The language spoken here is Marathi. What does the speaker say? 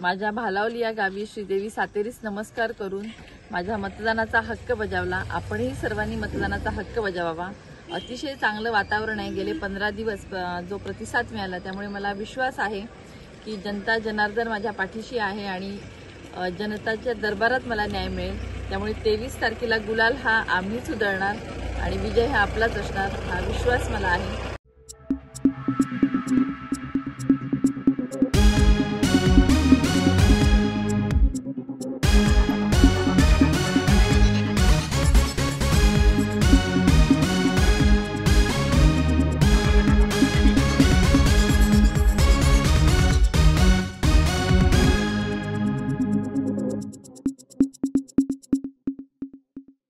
माझ्या भालावली या गावी श्रीदेवी सातेरीस नमस्कार करून माझ्या मतदानाचा हक्क बजावला। आपणही सर्वांनी मतदानाचा हक्क बजावावा। अतिशय चांगलं वातावरण आहे। गेले 15 दिवस जो प्रतिसाद मिळाला त्यामुळे मला विश्वास आहे की जनता जनार्दन माझ्या पाठीशी आहे आणि जनताच्या दरबारात मला न्याय मिळेल। त्यामुळे 23 तारखेला गुलाल हा आम्हीच उधळणार आणि विजय हा आपलाच असणार हा विश्वास मला आहे।